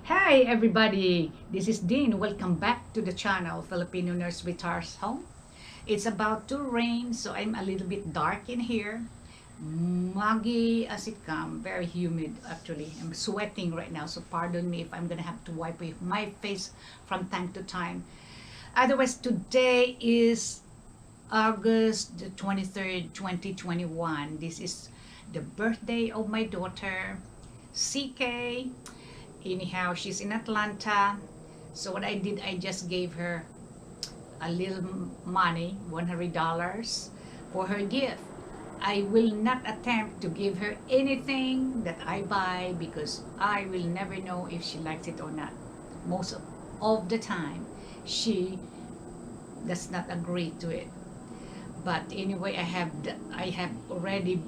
Hi everybody, this is Dean. Welcome back to the channel Filipino Nurse Retires Home. It's about to rain, so I'm a little bit dark in here. Muggy as it comes, very humid actually. I'm sweating right now, so pardon me if I'm gonna have to wipe my face from time to time. Otherwise, today is August the 23rd, 2021. This is the birthday of my daughter, CK. Anyhow, she's in Atlanta. So what I did, I just gave her a little money, $100 for her gift. I will not attempt to give her anything that I buy because I will never know if she likes it or not. Most of the time, she does not agree to it. But anyway, I have already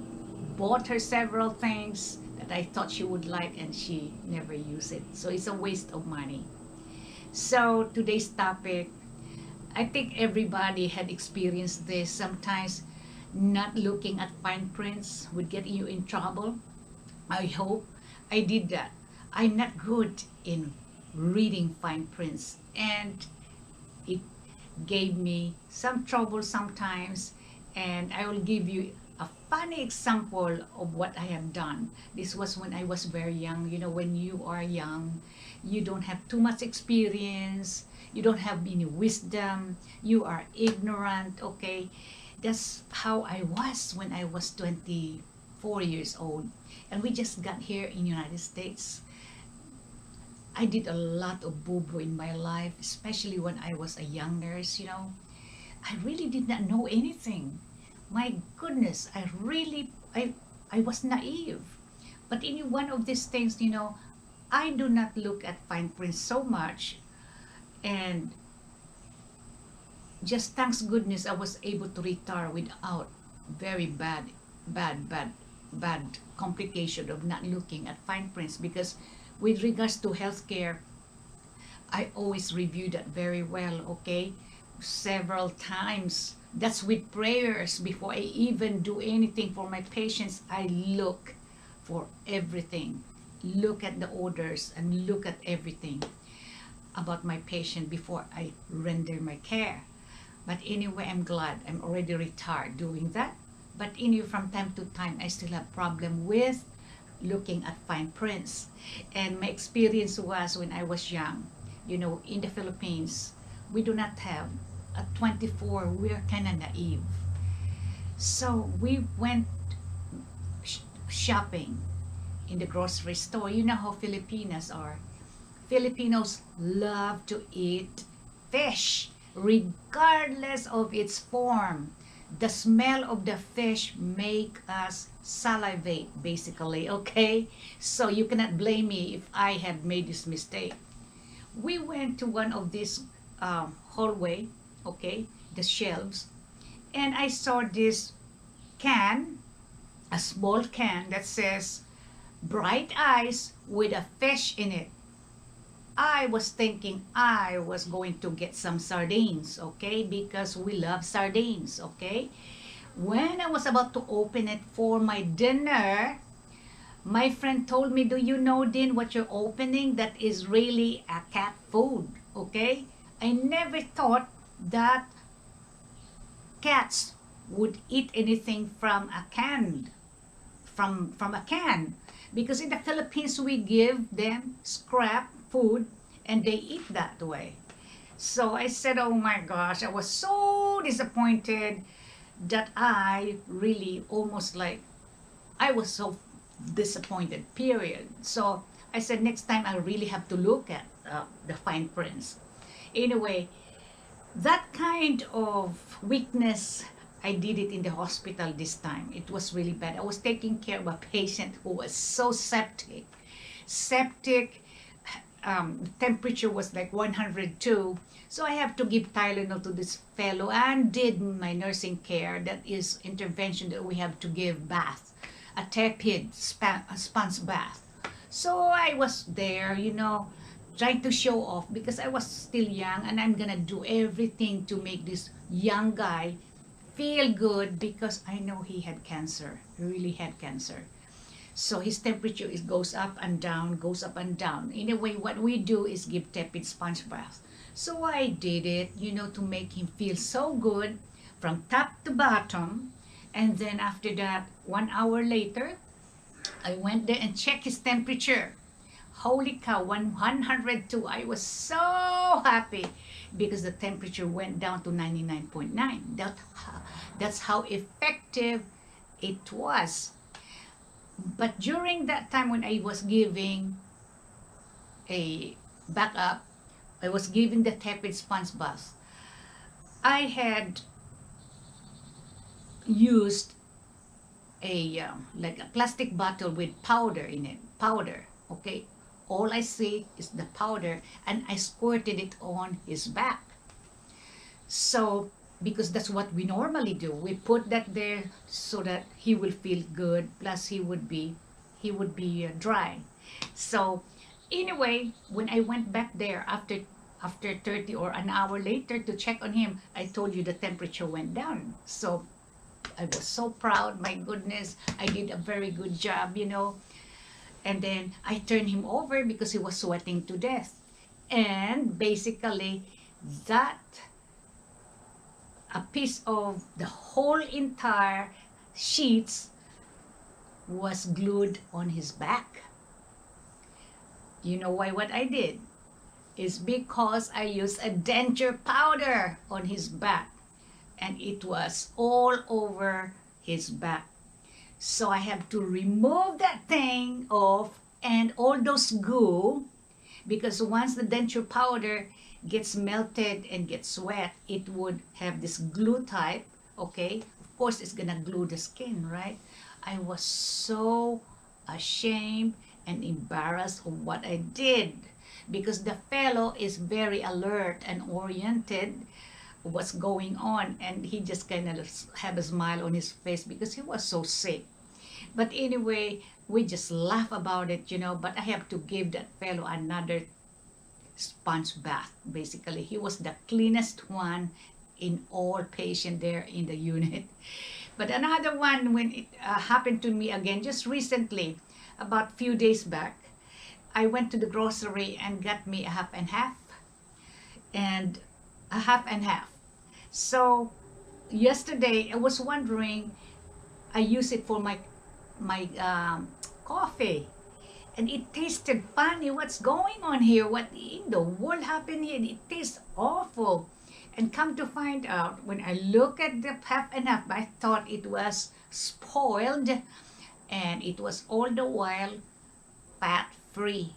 bought her several things that I thought she would like, and she never used it. So it's a waste of money. So today's topic, I think everybody had experienced this. Sometimes not looking at fine prints would get you in trouble. I hope I did that. I'm not good in reading fine prints, and it gave me some trouble sometimes. And I will give you a funny example of what I have done. This was when I was very young. You know, when you are young, you don't have too much experience, you don't have any wisdom, you are ignorant, okay? That's how I was when I was 24 years old. And we just got here in United States. I did a lot of boo-boo in my life, especially when I was a young nurse, you know. I really did not know anything. My goodness, I was naive. But in one of these things, you know, I do not look at fine print so much, and just thanks goodness I was able to retire without very bad, bad, bad complication of not looking at fine prints, because with regards to healthcare, I always review that very well, okay? Several times. That's with prayers. Before I even do anything for my patients, I look for everything. Look at the orders and look at everything about my patient before I render my care. But anyway, I'm glad I'm already retired doing that. But anyway, from time to time, I still have problem with looking at fine prints. And my experience was when I was young, you know, in the Philippines, we do not have, at 24, we're kind of naive. So we went shopping in the grocery store. You know how Filipinas are. Filipinos love to eat fish, regardless of its form. The smell of the fish make us salivate, basically, okay? So you cannot blame me if I have made this mistake. We went to one of these hallway, okay, the shelves, and I saw this can, a small can that says bright eyes with a fish in it. I was thinking I was going to get some sardines, okay, because we love sardines, okay. When I was about to open it for my dinner, my friend told me, do you know, Din, what you're opening? That is really a cat food, okay? I never thought that cats would eat anything from a can, from a can. Because in the Philippines, we give them scrap food and they eat that way. So I said, oh my gosh, I was so disappointed that I really almost like, I was so disappointed, period. So I said, next time I really have to look at the fine prints. Anyway, that kind of weakness, I did it in the hospital this time. It was really bad. I was taking care of a patient who was so septic. Septic, temperature was like 102. So I have to give Tylenol to this fellow and did my nursing care. That is intervention that we have to give bath, a tepid sponge bath. So I was there, you know, trying to show off because I was still young, and I'm gonna do everything to make this young guy feel good because I know he had cancer. He really had cancer. So his temperature goes up and down, goes up and down. In a way, what we do is give tepid sponge bath. So I did it, to make him feel so good from top to bottom. And then after that, 1 hour later, I went there and checked his temperature. Holy cow, 102. I was so happy because the temperature went down to 99.9. That's how effective it was. But during that time when I was giving a backup, I was giving the tepid sponge bath, I had used like a plastic bottle with powder in it. Powder, okay? All I see is the powder, and I squirted it on his back. So, because that's what we normally do, we put that there so that he will feel good. Plus, he would be dry. So, anyway, when I went back there after 30 or an hour later to check on him, I told you the temperature went down. So I was so proud. My goodness, I did a very good job, And then I turned him over because he was sweating to death. And basically, that a piece of the whole entire sheets was glued on his back. You know why what I did? Is because I used a denture powder on his back, and it was all over his back. So I have to remove that thing off and all those goo, because once the denture powder gets melted and gets wet, it would have this glue type, okay? Of course, it's gonna glue the skin, right? I was so ashamed and embarrassed of what I did, because the fellow is very alert and oriented what's going on, and he just kind of have a smile on his face because he was so sick. But anyway, we just laugh about it, but I have to give that fellow another sponge bath. Basically, he was the cleanest one in all patient there in the unit. But another one, when it happened to me again just recently, about few days back, I went to the grocery and got me a half and half, and a half and half. So yesterday I was wondering, I use it for my coffee, and it tasted funny. What's going on here? What in the world happened here? It tastes awful. And come to find out, when I look at the half and half, I thought it was spoiled, and it was all the while fat-free.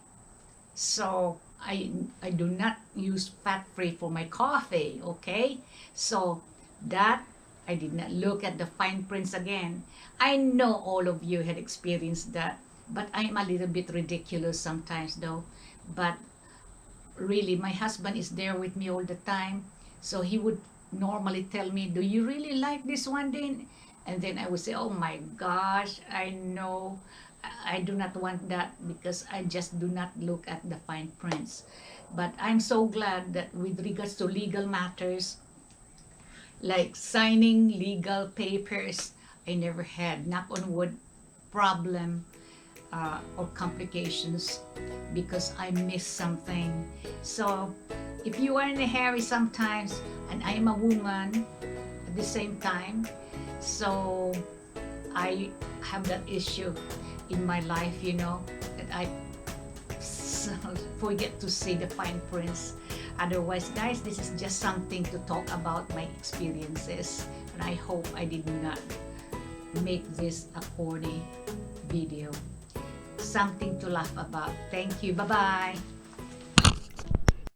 So I do not use fat-free for my coffee, okay? So that, I did not look at the fine prints again. I know all of you had experienced that, but I'm a little bit ridiculous sometimes though. But really, my husband is there with me all the time. So he would normally tell me, do you really like this one, Din? And then I would say, oh my gosh, I know. I do not want that because I just do not look at the fine prints. But I'm so glad that with regards to legal matters, like signing legal papers, I never had, knock on wood, problem or complications because I missed something. So if you are in a hurry sometimes, and I am a woman at the same time, so I have that issue in my life, that I forget to see the fine prints. Otherwise, guys, this is just something to talk about my experiences, and I hope I did not make this a corny video. Something to laugh about. Thank you. Bye-bye.